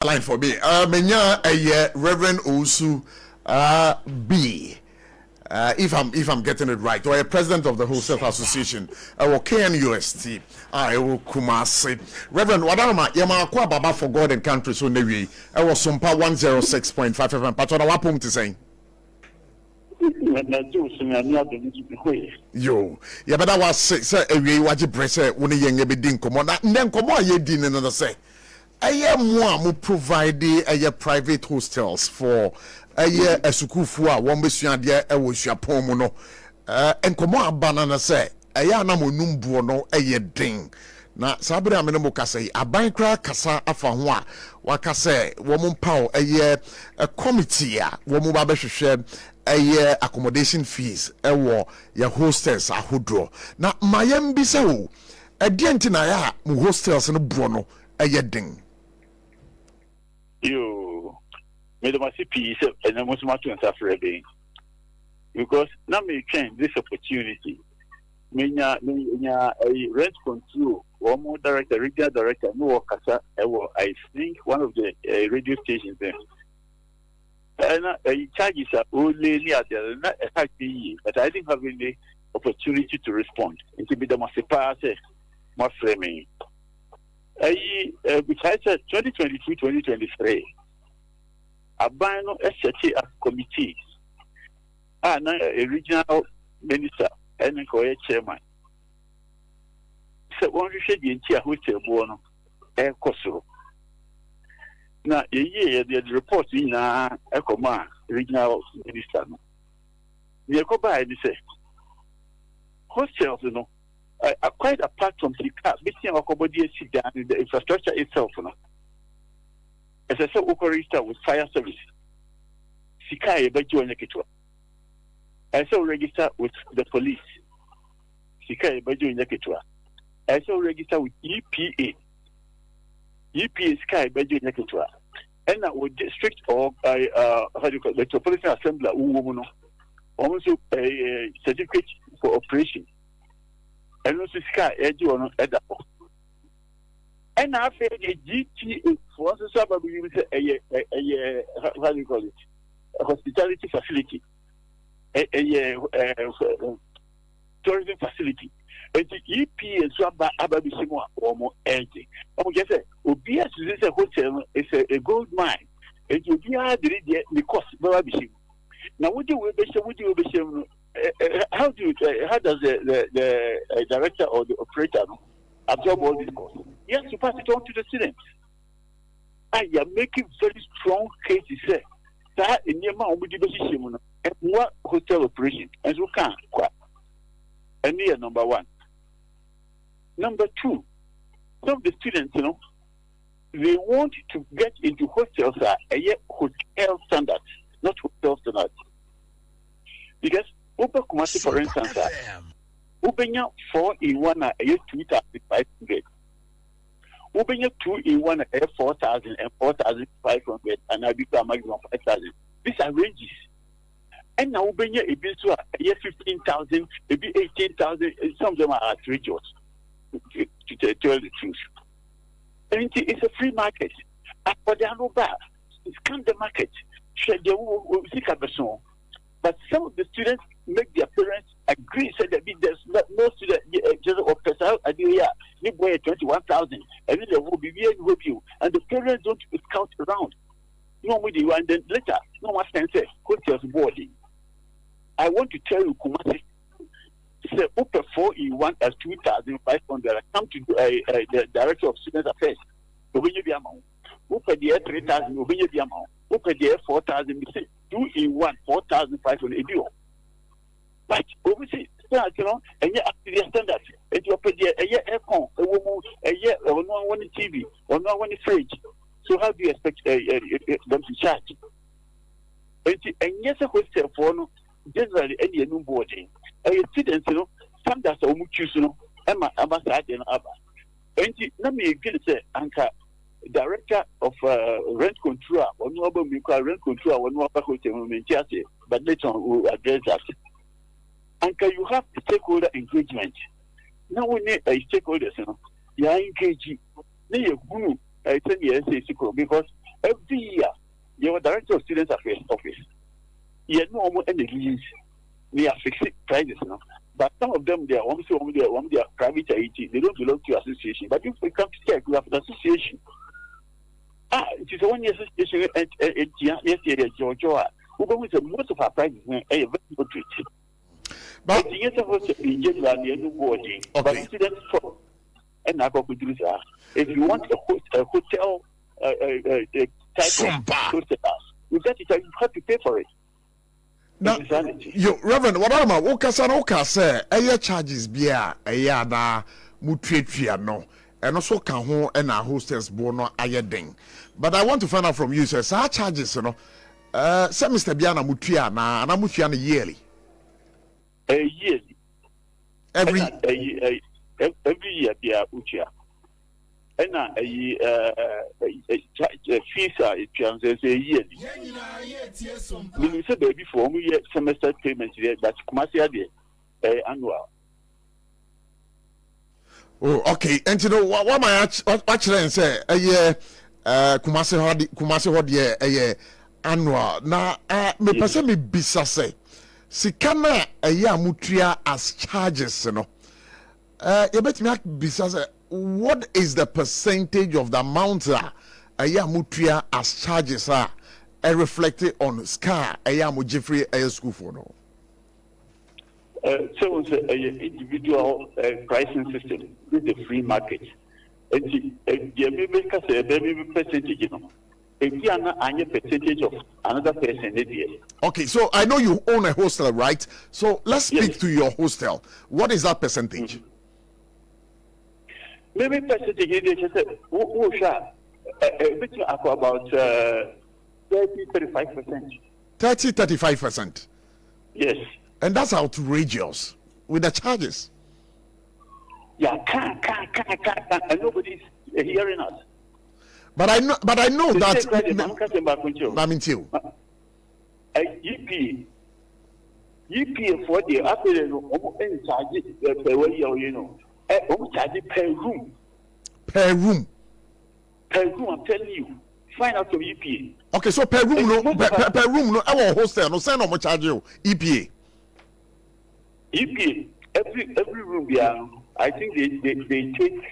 line for me. Menya a Reverend Osu B. If I'm getting it right, or a president of the Hostel Association, or KNUST, I will Kumasi. Reverend Wadama, Yamakwa Baba for God and country, so Nevi, I was SOMPA 106.5 FM. Patona Wapum to say. Yo, yeah, but I was say a watch press when a young bidin come on, then come on, ye din another say. I am more provide a private hostels for a sukufu one besuan dia e wo suapon no enkomo abanana say aya na monum buo no eye den na sabre amene mo kasa aban kra kasa afa ho a waka say wo mo paw eye a committee a wo mo ba behwehwe eye accommodation fees e wo ya hostels ahodro na mayem bi se wo adianti na ya mo hostels no buo no eye den. You made a peace and I was much for a because now me change this opportunity. Menya a rent control or more director, regional director, no Casa, I think one of the radio stations there. And charges are only near the attack, but I didn't have any opportunity to respond. And to be the Masipa, more framing. Besides 2022-2023, Abano SHT as committee, now a regional minister and a chairman. So one you should be in here with a bono, a Kosovo. Now, a year the report in a command regional minister. The Koba, they say, hostels, you know. Quite apart from the car, between accommodation and the infrastructure itself, as I said, register with fire service. Sika Ebejo Neketwa. I saw register with the police. Sika Ebejo Neketwa. I saw register with EPA. EPA Sky Ebejo Neketwa. And that with district or how do you call the Metropolitan Assembly, also a certificate for operation. And also sky edge on at the and I feel a GTA for some how do you call it? A hospitality facility, a tourism facility. And the EP and Swaba Ababisimo or more empty. Oh, yes, OBS is a hotel, it's a gold mine. And you the cost Babishim. Now, would you be how does the director or the operator absorb all these costs? Yes, to pass it on to the students. I am making very strong cases. That in your mouth would be and what hotel operation as we can. And here, number one. Number two, some of the students, they want to get into hostels that are hotel standards, not hotel standards. Because Uber Kumasi, for instance, Ubenya 4-in-1 at 2,500. Ubenya 2-in-1 at 4,000 and 4,500, and I become maximum 5,000. These are ranges. And now Ubenya a bit to 15,000, maybe 18,000. Some of them are outrageous, to tell the truth. And it's a free market. For the Anoba, it's kind of market. But some of the students make their parents agree, said that there's no student just or person idea. You buy 21,000, and then will be with you, and the parents don't scout around. No with you, and then later, no one can say hotels boarding. I want to tell you, Kumasi, say open 4-in-1 as 2,500. I come to the director of student affairs. Open the amount. Open the 3,000. Open the amount. Open the 4,000. 2-in-1 4,500. But obviously, and yet after the standard, and you pay a year aircon, a woman, a year or no one TV, or no one fridge. So how do you expect them to charge? And yes, a hostel for generally any new boarding. Students, some that's a much, Emma Abasad and Abba. And let me say, Anka. Director of rent control, or no rent control, or no hotel, but later on we'll address that. And you have stakeholder engagement. Now we need stakeholders, you are engaging. Then you I tell you, because every year, you are director of students affairs office. You know almost any leads. They are fixed prices now. But some of them, they are they are private IT. They don't belong to association. But if we come to check, we have an association. It is a 1 year association at Georgia. Who go with most of our prices are very good treat. But the answer was in general, the end wording. But students for and I go with if you want a hotel type SOMPA. of house, you have to pay for it. Now, you Reverend, what am I? Okay, say, charges beer, na mutria no, and also can ho and our hostels bono ayeding. But I want to find out from you, sir, our charges, you know, say Mr. Biana mutria na mutria yearly. Yearly. Every year, Bia Ucha. And fees are yearly. We said before we semester payments that's commercial annual. Oh, okay. And you know what my actually say a year Kumasi hodi a year annual. Now me person me bisa say sikana a year mutria as charges, you know. You bet me bisa say what is the percentage of the amount a year mutria as charges are reflected on SCA a year mujifri a school for no? So it's an individual pricing system with the free market. And the percentage, you know, if you are a percentage of another person, okay, so I know you own a hostel, right? So let's speak to your hostel. What is that percentage? Mm-hmm. Maybe percentage is about 30-35%. 30-35%. Yes. And that's outrageous with the charges. Yeah, can't, and nobody's hearing us. But I know that. I'm in you. EP for the after charge per way, you know, charge per room. Per room. Per room, I'm telling you. Find out your EPA. Okay, so per room, no, per room, no, our hostel, no, send no charge you EPA. EPA, every room, yeah, I think they take.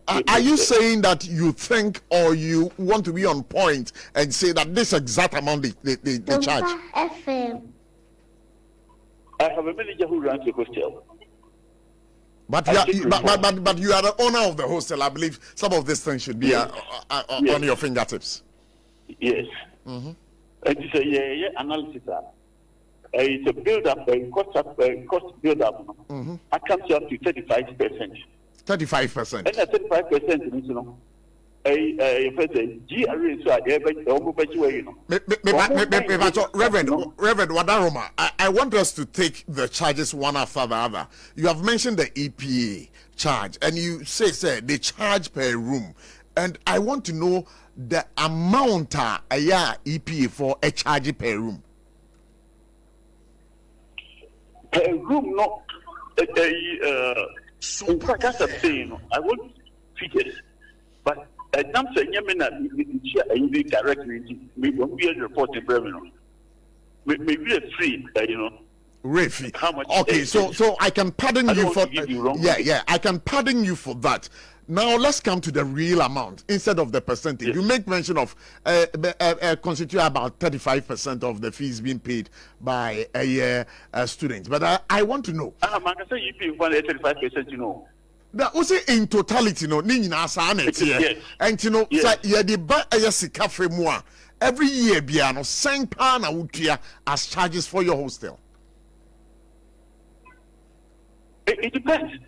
Are you saying that you think or you want to be on point and say that this exact amount they charge? FM. I have a manager who runs the hostel. But you are the owner of the hostel. I believe some of these things should be on your fingertips. Yes. Mm-hmm. It's a analysis. It's a build-up, cost build-up. Mm-hmm. It comes up to 35%. 35%. And at 35%, you know, Reverend Wadaroma, I want us to take the charges one after the other. You have mentioned the EPA charge, and you say they charge per room, and I want to know the amount a year EPA for a charge per room. Per room, no. In fact, that's a thing. I won't figure it, but. I'm saying, you directly, we won't be a reporting revenue. Maybe it's free, you know. Refi. How much? Okay, so I can pardon you for I can pardon you for that. Now let's come to the real amount instead of the percentage. Yes. You make mention of constitute about 35% of the fees being paid by a student, but I want to know. I can say you pay 35%, you know. Now, also in totality, no, and you know, yeah, the buy a sika framework every year, biano, SOMPA na utia as charges for your hostel. It depends.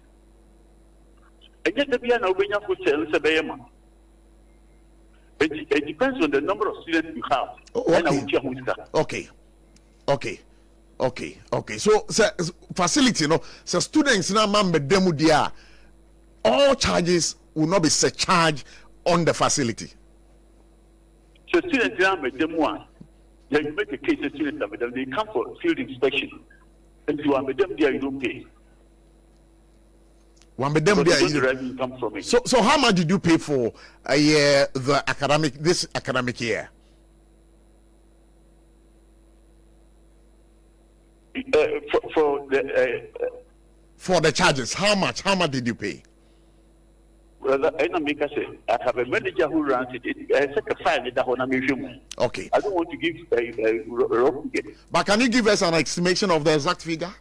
And yet, the piano when you hostel is a bayama. It depends on the number of students you have. Okay. So, facility, no, so students now, man, but demo dia. All charges will not be surcharged on the facility. So students they make a case of students, they come for field inspection. And if you are with them there, you don't pay. One but them the revenue comes from it. So how much did you pay for a year this academic year? For the charges, how much did you pay? Well, I have a manager who runs it. Okay. I don't want to give a wrong figure. But can you give us an estimation of the exact figure?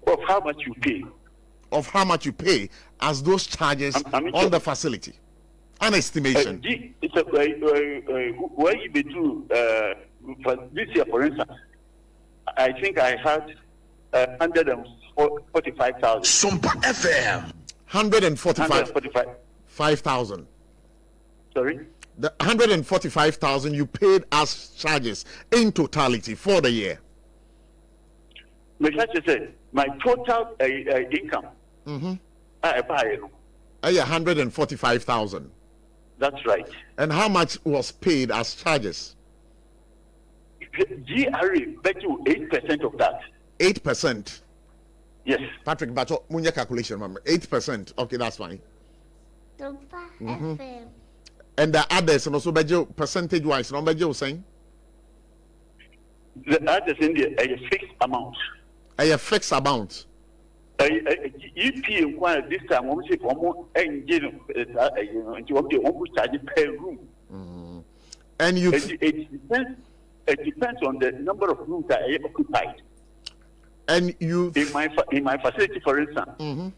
Of how much you pay. Of how much you pay as those charges on the facility. An estimation. Where you be to for this year, for instance, I think I had 145,000. SOMPA FM. 145,000. Sorry? The 145,000 you paid as charges in totality for the year. My total income. I buy 145,000. That's right. And how much was paid as charges? GRA bet you 8% of that. 8%. Yes. Patrick, but your calculation, remember 8%. Okay, that's fine. FM. And the others, and also percentage wise, no budget saying? The others in there a fixed amount. A fixed amount. EP inquire this time, we say engine, charge per room. And you. It depends on the number of rooms that are occupied. And you. In my facility, for instance,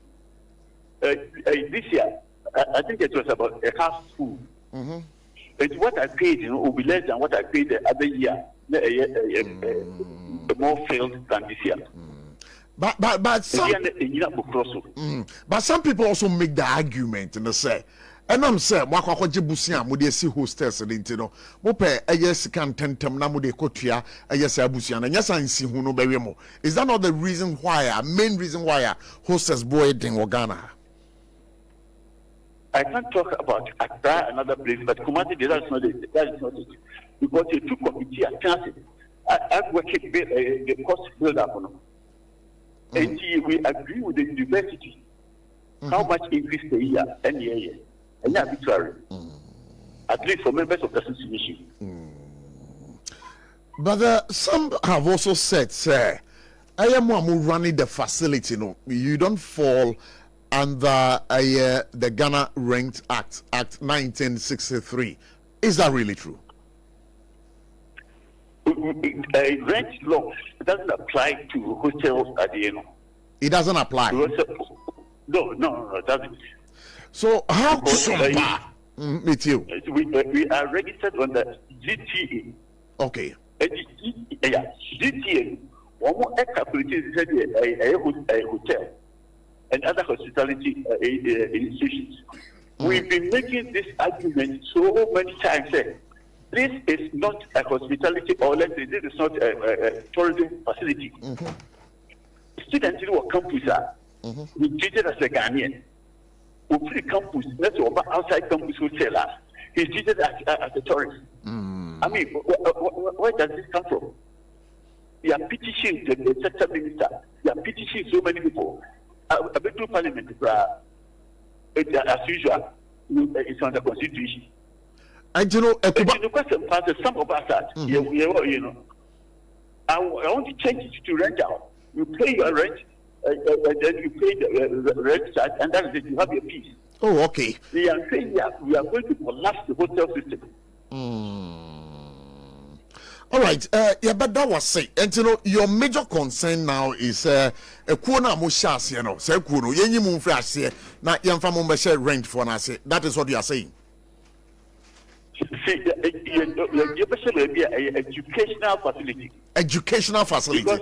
this year, I think it was about a half full. But what I paid, will be less than what I paid the other year. More filled than this year. But some people also make the argument and they say, and I'm saying, Wakwaji Busia, would you see hostels and intino? Mope, a yes, can tentum namude cotia, a yes, Abusian, and yes, I see who no beremo. Is that not the reason why, main reason why hostels boyd in Ghana? I can't talk about Accra, another place, but Kumasi, that is not it. Because the two committees are chances. I've worked the cost build up. And we agree with the university. How much increase per year and year? And arbitrary. At least for members of the association. But some have also said, sir, I am one running the facility. No, you don't fall under the Ghana Rent Act 1963. Is that really true? Rent law doesn't apply to hotels at the end. It doesn't apply. No, it doesn't. So how SOMPA? With you? We are registered on the GTA. Okay. GTA. One more a hotel and other hospitality institutions. We've been making this argument so many times. This is not a hospitality, or let's say this is not a tourism facility. Students who are campus we treat it as a Ghanaian. We free campus, let's say outside campus hotel, he's treated as a tourist. I mean, where does this come from? You are petitioning the sector minister. You are petitioning so many people. A bit to parliament, as usual, it's on the constitution. And you know, the question passes some of us that I want to change it to rent out. You pay your rent, and then you pay the rent charge, and that is it. You have your peace. Oh, okay. We are saying we are going to collapse the hotel system. All right. Yeah, but that was it. And you know, your major concern now is a corner moshas, you know, say kuno, yenny moon flash here, not young family share rent for us. That is what you are saying. See, you be an educational facility. Educational facility. Because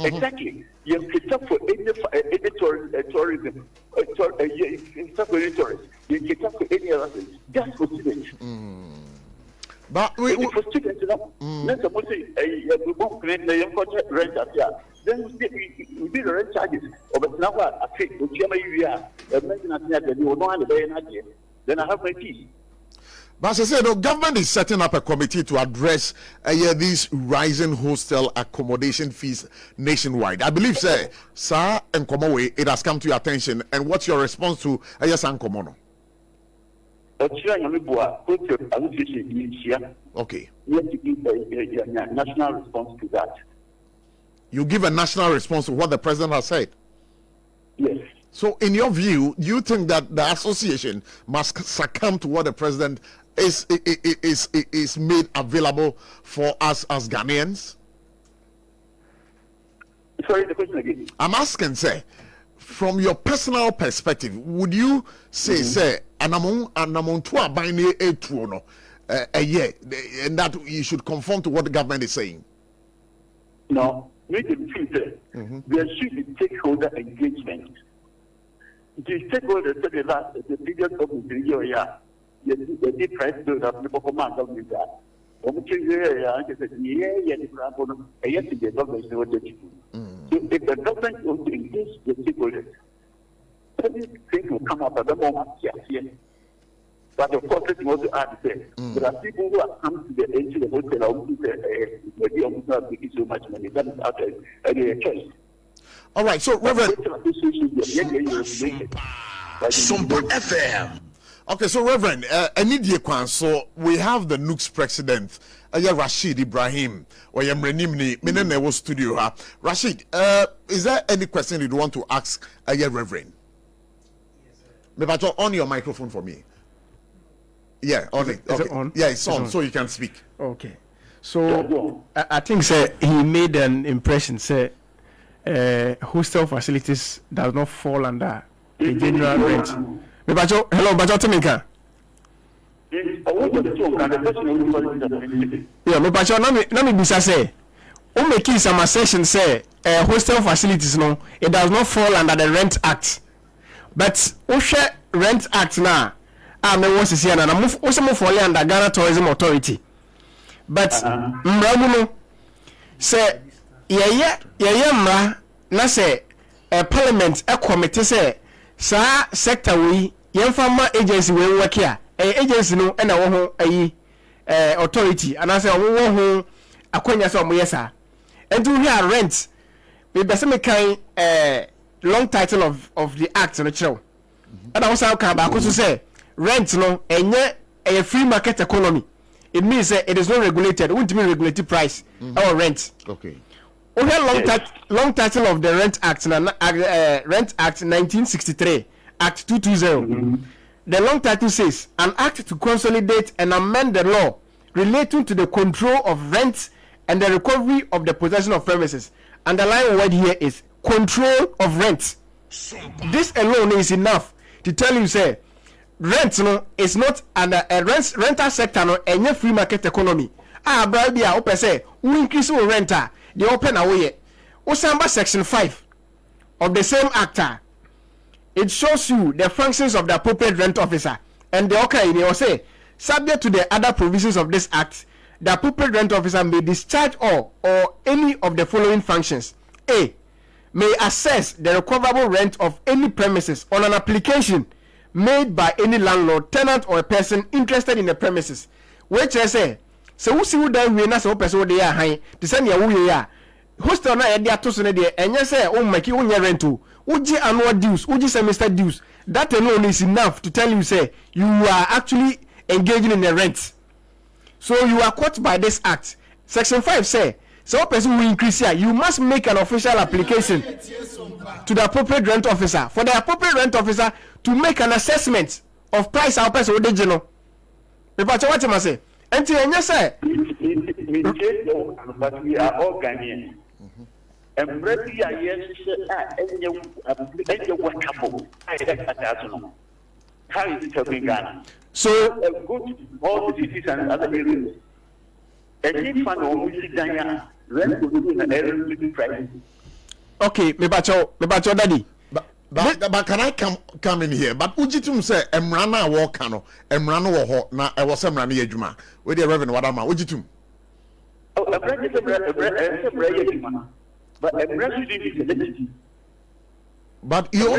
exactly, you can for any tourism, for any tourist. You can for any other thing. Just for students. But we for students, you know, let's suppose we won't create the young rent up here. Then we did the rent charges. But now I think we are maintenance that you don't have the then I have my fees. But as I said, the government is setting up a committee to address these rising hostel accommodation fees nationwide. I believe, sir, and Komowe, it has come to your attention. And what's your response to San Komono? Okay. You have to give a national response to that. You give a national response to what the president has said? Yes. So, in your view, do you think that the association must succumb to what the president is made available for us as Ghanaians? Sorry, the question again. I'm asking, sir, from your personal perspective, would you say, sir, and that you should conform to what the government is saying? No, make it feel that there should be stakeholder engagement. The stakeholders said the biggest of the year, the price build up the command government. So if the government wants to engage the stakeholders, things will come up at the moment. Yes. But of course, let me also add that there are people who have come to the edge of the hotel who say, they don't making so much money. That is out of a choice. All right, so Reverend SOMPA FM. Okay, so Reverend, so we have the Nooks president, Rashid Ibrahim, or Yamrenimni, Minenewo studio. Rashid, is there any question you'd want to ask Reverend? Yes, sir. On your microphone for me. Yeah, on it. Okay. Is it on? Yeah, it's on, so you can speak. Okay. So I think, sir, he made an impression, sir. Hostel facilities does not fall under the general rent. Hello, Bajo Timika. Yeah, Bajo, let me be say. We making some assertion say hostel facilities no, it does not fall under the Rent Act. But Osha Rent Act now, I was to see and I'm also fall under Ghana Tourism Authority. But Mramuno say na say parliament a committee say sa sector we yemfama agency we work here agency no na wo ho ayi authority and I say wo ho akonya say omo yesa ento here rent we be say me kan long title of the act no chiro and I was ka ba ko so say rent no enye a free market economy. It means it is not regulated. It won't mean regulated price or rent. Okay. Long title of the Rent Act, Rent Act 1963, Act 220. The long title says, an act to consolidate and amend the law relating to the control of rent and the recovery of the possession of premises. Underlying word here is control of rent. This alone is enough to tell you, say, rent no is not under a rental sector no any free market economy. Brabia open say we increase our renter the open away. Osamba section 5 of the same act. It shows you the functions of the appropriate rent officer and the okay they will say subject to the other provisions of this act, the appropriate rent officer may discharge all or any of the following functions. A. May assess the recoverable rent of any premises on an application made by any landlord, tenant, or a person interested in the premises. Which I say, so we see who that we na so person they are high. To send ya who ya hostel na dia to so na dia. And you say, oh make you own rental. Uji annual dues, uji semester dues. That alone is enough to tell you say you are actually engaging in the rent. So you are caught by this act. Section 5 say, so person will increase here. You must make an official application to the appropriate rent officer for the appropriate rent officer to make an assessment of price our person would you know. But what you must say? And yes, sir. But we are all Ghanaian. And maybe I how is it helping Ghana? So go to all the cities and other areas. And if one of them rent will be an area price. Okay, me bacho daddy. But can I come in here? But ujitum say emrana walk no emrana wo ho na e wo semrana yadwuma. We dey reverend wadama ujitum. Oh, a brand is a brand yadwuma. But a brand is a. But you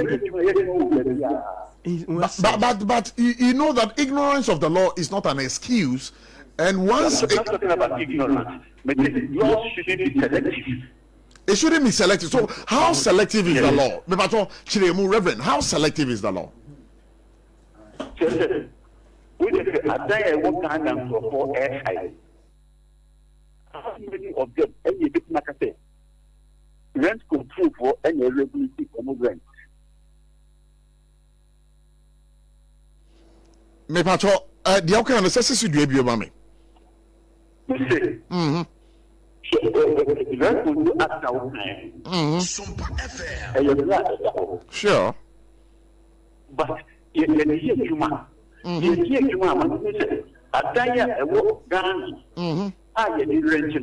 But you know that ignorance of the law is not an excuse. And once I'm not talking about ignorance, but the law shouldn't be selective. It shouldn't be selective. So how selective is the law? Reverend, how selective is the law? We just I die one kind of for air. How many of them any bit market rent control for any regularity on rent? Me patrol, the outcome necessary to do a biomami. SOMPA FM. Sure. But you hear Juma. You hear Juma, I die a walk down. I get rent.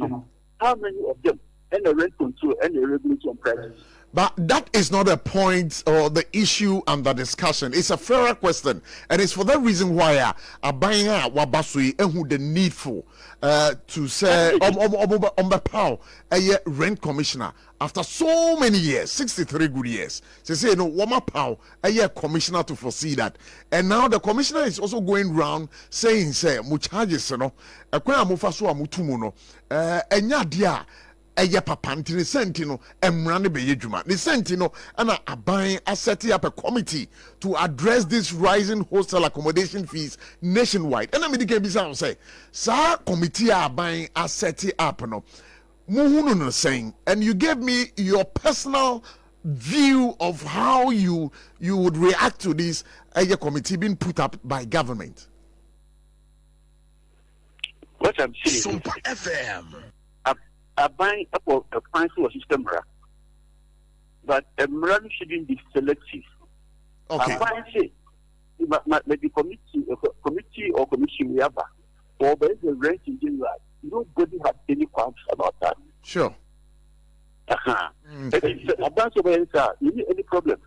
How many of them? And the rent control and the regulation on prices. But that is not a point or the issue under discussion. It's a fairer question, and it's for that reason why buying wabasui and who the needful to say on the power a rent commissioner after so many years, 63 good years. They say no wama power a commissioner to foresee that, and now the commissioner is also going round saying say mu charges no ekwan amufa so amutumu no enya dia. Eya papa nti ne senti no emra ne beye dwuma ne senti no ana aban set up a committee to address this rising hostel accommodation fees nationwide. And me dey bisa say sa committee aban set up no muhunu no saying, and you gave me your personal view of how you would react to this eya committee being put up by government. What I'm saying SOMPA FM. I buy a financial system, but a run shouldn't be selective. Okay. I find say, maybe committee or commission we have, or by the rent in general, nobody has any qualms about that. Sure. Advance over you need any problem.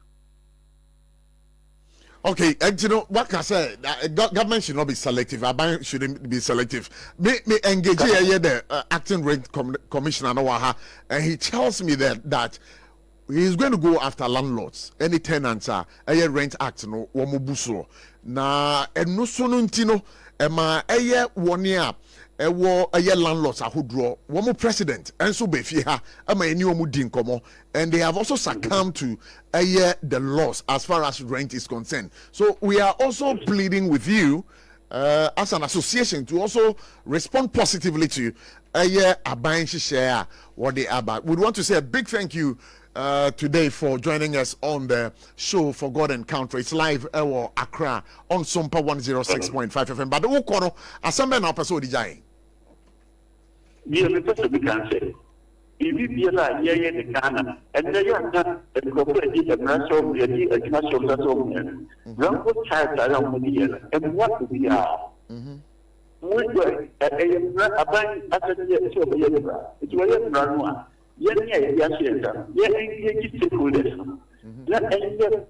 Okay, and you know what can I say? Government should not be selective. Our bank shouldn't be selective. Me engage here the acting rent commissioner Nowaha, and he tells me that he's going to go after landlords. Any tenants are a rent act no womubuso. Na eno sonuntino ema eye 1 year. Ewo aye landlords ahodro womo president enso be fie ha ama eni omu di nkomo, and they have also succumbed to the laws as far as rent is concerned. So we are also pleading with you as an association to also respond positively to aban share what they are about. We want to say a big thank you today for joining us on the show For God and Country. It's live Accra on SOMPA 106.5 FM. But the Okono asambe na episode jai. Yeah, the person we can say. If you be like the Ghana, and they are not a corporate national, a national, Rambo child around the year, and what we are. We were a bank at the year, it's where Ranua.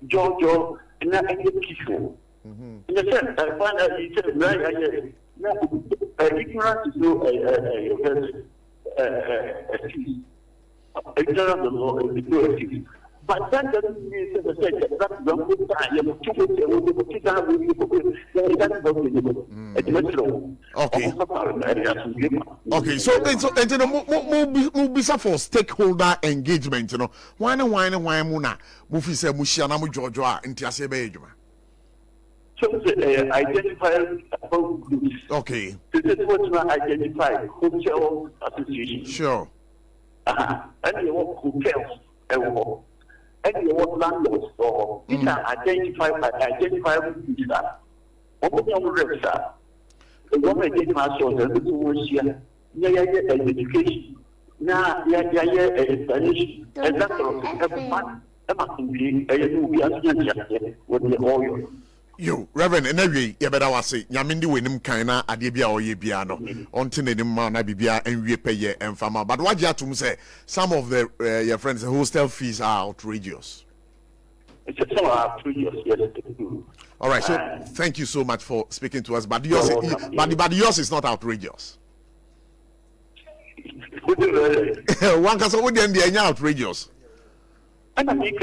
Georgia, and not any Kisho. In the sense, I find that he said, right, ignorance is no ignorance of the law is no excuse. But that doesn't mean that that's the good time. Okay, so bisa for stakeholder engagement, you know. Why muna mufi se mushia na mu Georgia nti ase be edwuma. So identify groups. Okay. This is what you identify hotel association. Sure. And you want hotels and you want landlords or you can identify groups that open your register. The government identify sources to work here. Education. Now, explanation. And that's all. Yo, Reverend, and every you better was say, Yamindi Winim Kaina, Adibia or Yebiano, until the man Abibia and we pay and Fama. But what you have to say, some of the your friends' hostel fees are outrageous. It's outrageous, yes. All right, so thank you so much for speaking to us. But yours, but yours is not outrageous. One can say, "What then? They are outrageous." And I make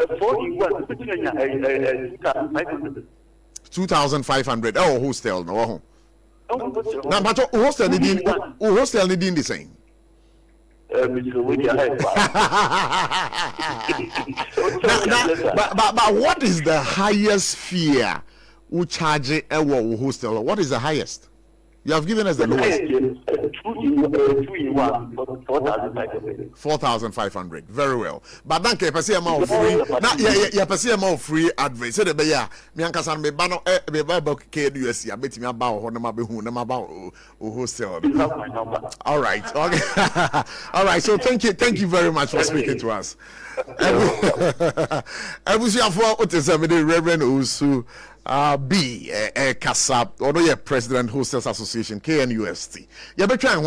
4-in-1 2,500. 2,500. Oh, hostel no. Now, but hostel ni the same. But what is the highest fee we charge a hostel? What is the highest? You have given us the lowest. 2-in-1 4,500. Very well. But then can you amount free? Now, yeah, amount free advice. So the be ya. Me and Kasan me bano me about KUSC. I bet me about honema be who nema about hostel. You have my number. All right. Okay. All right. So thank you very much for speaking to us. I wish you for the Reverend Usu B Kasap, although you're President Hostels Association KNUST. You better try and